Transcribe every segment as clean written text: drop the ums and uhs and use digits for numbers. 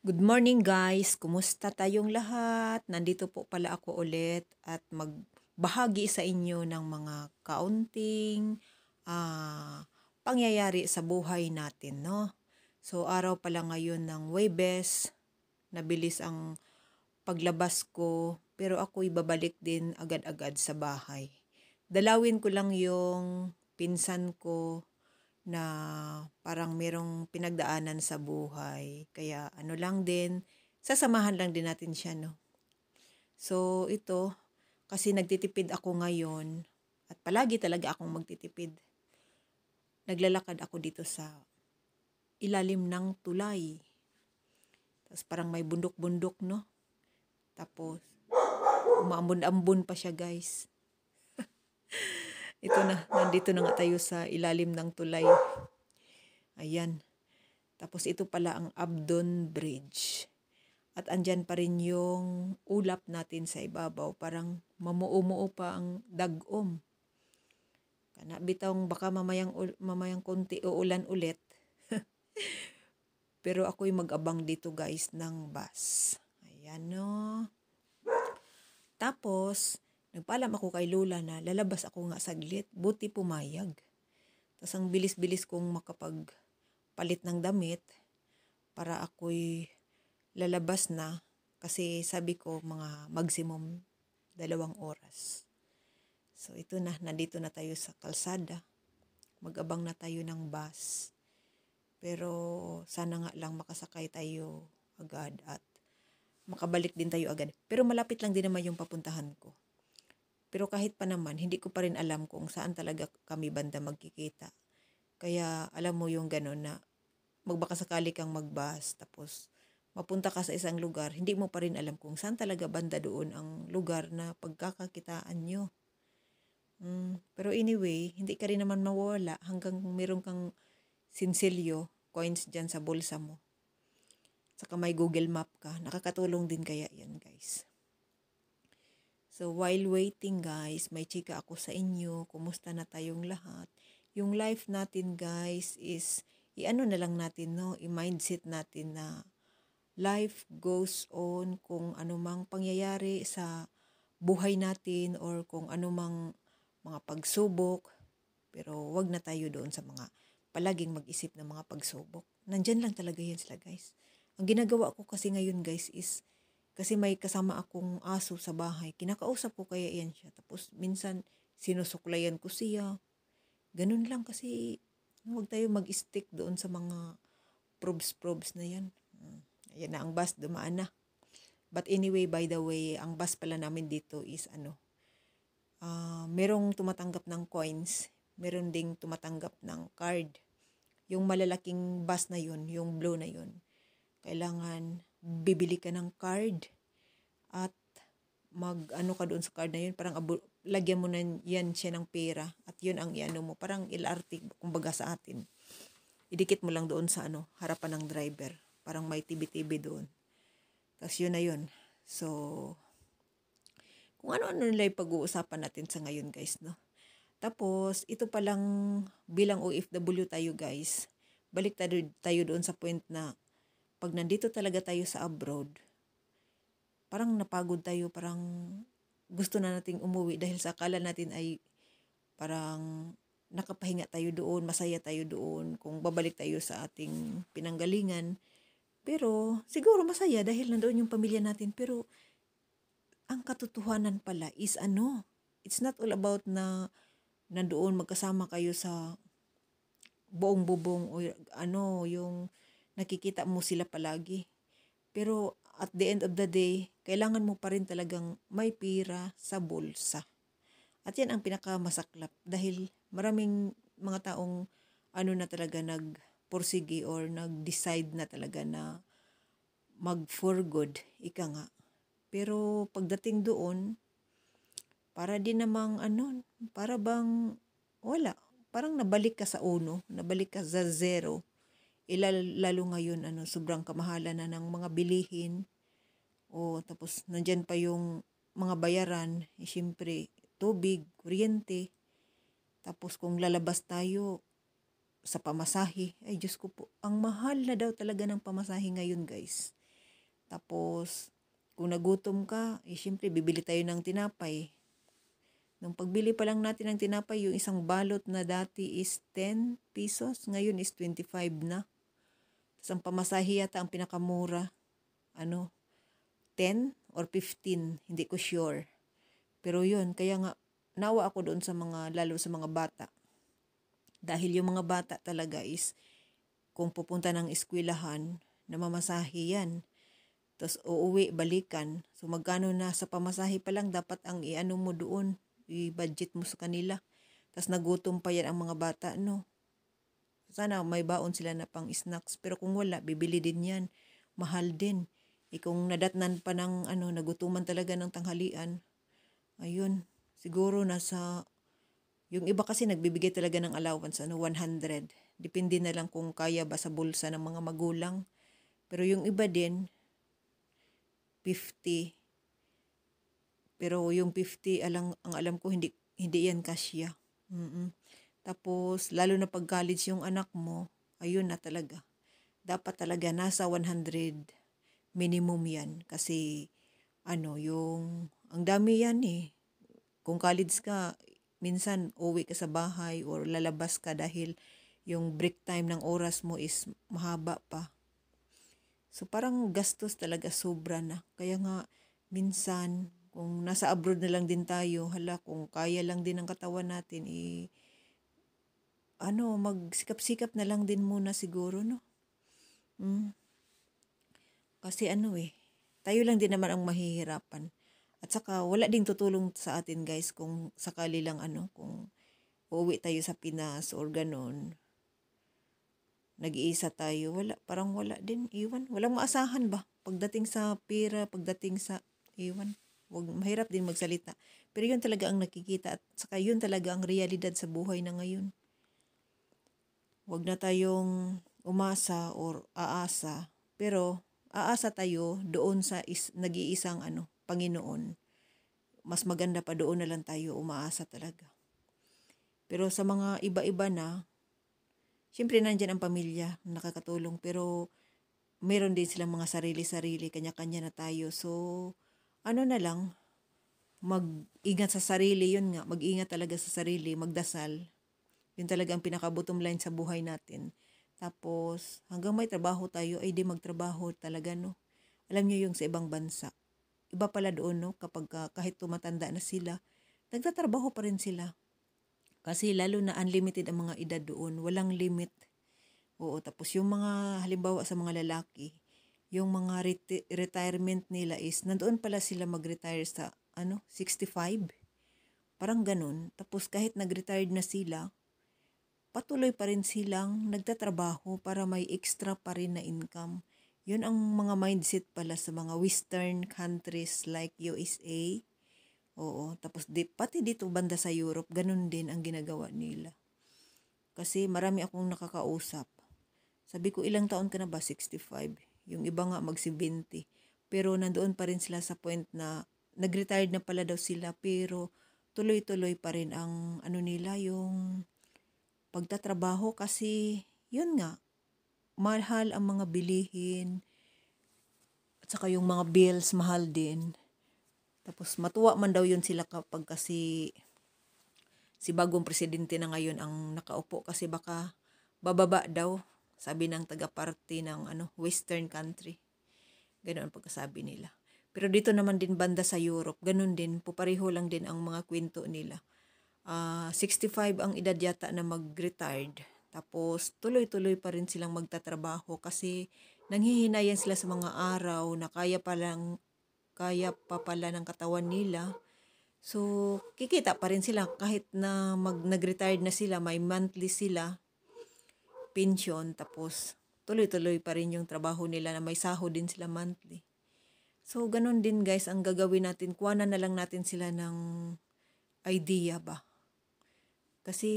Good morning guys! Kumusta tayong lahat? Nandito po pala ako ulit at magbahagi sa inyo ng mga kaunting pangyayari sa buhay natin, no? So araw pala ngayon ng Huwebes, nabilis ang paglabas ko pero ako'y babalik din agad-agad sa bahay. Dalawin ko lang yung pinsan ko na parang merong pinagdaanan sa buhay. Kaya ano lang din, sasamahan lang din natin siya, no? So ito, kasi nagtitipid ako ngayon at palagi talaga akong magtitipid. Naglalakad ako dito sa ilalim ng tulay. Tapos parang may bundok-bundok, no? Tapos umaambon-ambon pa siya, guys. Ito na, nandito na nga tayo sa ilalim ng tulay. Ayan. Tapos ito pala ang Abdon Bridge. At andyan pa rin yung ulap natin sa ibabaw. Parang mamuo-muo pa ang dagom. Kana bitawng baka mamayang konti uulan ulit. Pero ako'y mag-abang dito guys ng bus. Ayan no. Tapos, nagpaalam ako kay Lola na lalabas ako nga saglit. Buti pumayag. Tapos ang bilis-bilis kong makapagpalit ng damit para ako'y lalabas na kasi sabi ko mga maximum 2 oras. So ito na, nandito na tayo sa kalsada. Mag-abang na tayo ng bus. Pero sana nga lang makasakay tayo agad at makabalik din tayo agad. Pero malapit lang din naman yung papuntahan ko. Pero kahit pa naman, hindi ko pa rin alam kung saan talaga kami banda magkikita. Kaya alam mo yung gano'n na magbakasakali kang magbus tapos mapunta ka sa isang lugar, hindi mo pa rin alam kung saan talaga banda doon ang lugar na pagkakakitaan nyo. Pero anyway, hindi ka rin naman mawawala hanggang meron kang sinsilyo, coins dyan sa bulsa mo. Saka may Google Map ka, nakakatulong din kaya yan guys. So while waiting guys, may chika ako sa inyo, kumusta na tayong lahat. Yung life natin guys is, i-ano na lang natin no, i-mindset natin na life goes on kung anumang pangyayari sa buhay natin or kung anumang mga pagsubok. Pero wag na tayo doon sa mga palaging mag-isip ng mga pagsubok. Nandyan lang talaga yan sila guys. Ang ginagawa ko kasi ngayon guys is, kasi may kasama akong aso sa bahay. Kinakausap ko kaya yan siya. Tapos minsan sinusuklayan ko siya. Ganun lang kasi huwag tayo mag-stick doon sa mga probs na yan. Ayan na ang bus, dumaan na. But anyway, by the way, ang bus pala namin dito is merong tumatanggap ng coins, meron ding tumatanggap ng card. Yung malalaking bus na yun, yung blue na yun, kailangan bibili ka ng card at mag-ano ka doon sa card na yun, parang lagyan mo na yan siya ng pera at yun ang iano mo, parang LRT, kumbaga sa atin. Idikit mo lang doon sa harapan ng driver. Parang may TV doon. Tapos yun na yun. So, kung ano-ano nila yung pag-uusapan natin sa ngayon guys, no? Tapos, ito palang bilang OFW tayo guys, balik tayo doon sa point na pag nandito talaga tayo sa abroad, parang napagod tayo, parang gusto na nating umuwi dahil sa akala natin ay parang nakapahinga tayo doon, masaya tayo doon, kung babalik tayo sa ating pinanggalingan. Pero siguro masaya dahil nandoon yung pamilya natin. Pero ang katotohanan pala is it's not all about na nandoon magkasama kayo sa buong bubong o yung nakikita mo sila palagi. Pero at the end of the day, kailangan mo pa rin talagang may pira sa bulsa. At yan ang pinakamasaklap dahil maraming mga taong na talaga nagpursige or nag-decide na talaga na mag-for good, ika nga. Pero pagdating doon, para din namang para bang wala. Parang nabalik ka sa uno, nabalik ka sa zero. Lalo ngayon, sobrang kamahalan na ng mga bilihin. O tapos nandyan pa yung mga bayaran, siyempre tubig, kuryente. Tapos kung lalabas tayo sa pamasahe, ay Diyos ko po, ang mahal na daw talaga ng pamasahe ngayon guys. Tapos, kung nagutom ka, syempre, bibili tayo ng tinapay. Nung pagbili pa lang natin ng tinapay, yung isang balot na dati is 10 pesos, ngayon is 25 na. Tapos ang pamasahe yata ang pinakamura, 10 or 15, hindi ko sure. Pero yun, kaya nga, nawa ako doon sa lalo sa mga bata. Dahil yung mga bata talaga is, kung pupunta ng eskwelahan, namamasahe yan. Tapos uuwi, balikan. So magkano na sa pamasahe pa lang, dapat ang iano mo doon, i-budget mo sa kanila. Tapos nagutom pa yan ang mga bata, Sana may baon sila na pang snacks. Pero kung wala, bibili din yan. Mahal din. Kung nadatnan pa ng nagutuman talaga ng tanghalian, ayun, siguro yung iba kasi nagbibigay talaga ng allowance, 100. Depende na lang kung kaya ba sa bulsa ng mga magulang. Pero yung iba din, 50. Pero yung 50, ang alam ko, hindi yan kasya. Tapos, lalo na pag college yung anak mo, ayun na talaga. Dapat talaga nasa 100 minimum yan. Kasi, ang dami yan eh. Kung college ka, minsan uwi ka sa bahay or lalabas ka dahil yung break time ng oras mo is mahaba pa. So parang gastos talaga, sobra na. Kaya nga minsan kung nasa abroad na lang din tayo, kung kaya lang din ng katawan natin, magsikap-sikap na lang din muna siguro, no? Kasi tayo lang din naman ang mahihirapan. At saka wala ding tutulong sa atin, guys, kung sakali lang kung uuwi tayo sa Pinas or ganon, nag-iisa tayo, parang wala din, iwan. Walang maasahan ba? Pagdating sa pera, pagdating sa, mahirap din magsalita. Pero yun talaga ang nakikita at saka yun talaga ang realidad sa buhay na ngayon. Huwag na tayong umasa or aasa, pero aasa tayo doon sa nag-iisang Panginoon. Mas maganda pa doon na lang tayo umaasa talaga. Pero sa mga iba-iba na, syempre nandyan ang pamilya, nakakatulong, pero meron din silang mga sarili-sarili, kanya-kanya na tayo. So, na lang, mag-ingat sa sarili, yun nga, mag-ingat talaga sa sarili, magdasal. Yun talaga ang pinaka-bottom line sa buhay natin. Tapos, hanggang may trabaho tayo, ay di magtrabaho talaga, no? Alam niyo yung sa ibang bansa, iba pala doon, no? Kapag kahit tumatanda na sila, nagtatrabaho pa rin sila. Kasi lalo na unlimited ang mga edad doon, walang limit. Oo, tapos yung mga, halimbawa sa mga lalaki, yung mga retirement nila is, nandoon pala sila mag-retire sa, 65. Parang ganun. Tapos kahit nag-retired na sila, patuloy pa rin silang nagtatrabaho para may extra pa rin na income. Yun ang mga mindset pala sa mga western countries like USA. Oo, tapos pati dito banda sa Europe, ganun din ang ginagawa nila. Kasi marami akong nakakausap. Sabi ko, ilang taon ka na ba? 65. Yung iba nga mag-70. Pero nandoon pa rin sila sa point na nag-retired na pala daw sila, pero tuloy-tuloy pa rin ang nila, yung pagtatrabaho, kasi yun nga, mahal ang mga bilihin at saka yung mga bills mahal din. Tapos matuwa man daw yun sila kapag kasi si bagong presidente na ngayon ang nakaupo, kasi baka bababa daw, sabi ng taga-party ng western country. Ganoon ang pagkasabi nila. Pero dito naman din banda sa Europe, ganun din, pupareho lang din ang mga kwento nila. 65 ang edad yata na mag-retired. Tapos tuloy-tuloy pa rin silang magtatrabaho kasi nanghihinayan sila sa mga araw na kaya pa pala ng katawan nila. So, kikita pa rin sila kahit na nag-retired na sila, may monthly sila pension, tapos tuloy-tuloy pa rin yung trabaho nila na may sahod din sila monthly. So, ganun din, guys, ang gagawin natin, kuwanan na lang natin sila ng idea ba? Kasi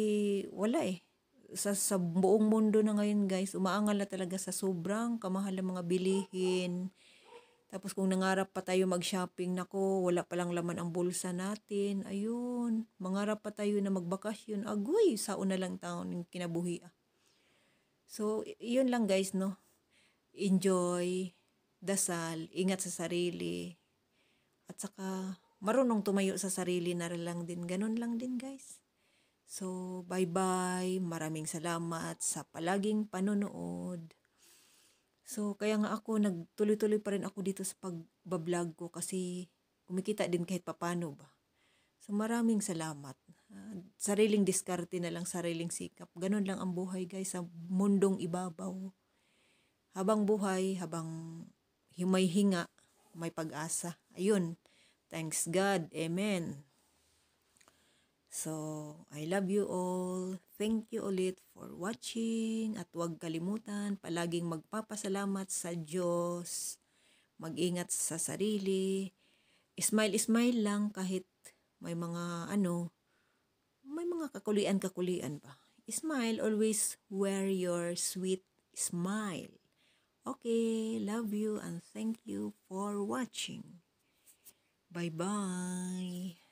wala eh. Sa buong mundo na ngayon, guys, umaangal na talaga sa sobrang kamahal ng mga bilihin. Tapos kung nangarap pa tayo mag-shopping, nako, wala palang laman ang bulsa natin. Ayun, mangarap pa tayo na magbakasyon. Agoy, saon na lang taon ng kinabuhi. So, yun lang, guys, no? Enjoy. dasal, ingat sa sarili, at saka marunong tumayo sa sarili na lang din. Ganun lang din, guys. So, bye-bye. Maraming salamat sa palaging panonood. So, kaya nga ako, nagtuloy-tuloy pa rin ako dito sa pagbablog ko kasi kumikita din kahit papano ba. So, maraming salamat. Sariling diskarte na lang, sariling sikap. Ganun lang ang buhay, guys, sa mundong ibabaw. Habang buhay, habang may hinga, may pag-asa. Ayun. Thanks God. Amen. So, I love you all. Thank you ulit for watching. At huwag kalimutan, palaging magpapasalamat sa Diyos. Mag-ingat sa sarili. Smile-smile lang kahit may mga may mga kakulian-kakulian pa. Smile, always wear your sweet smile. Okay, love you and thank you for watching. Bye-bye.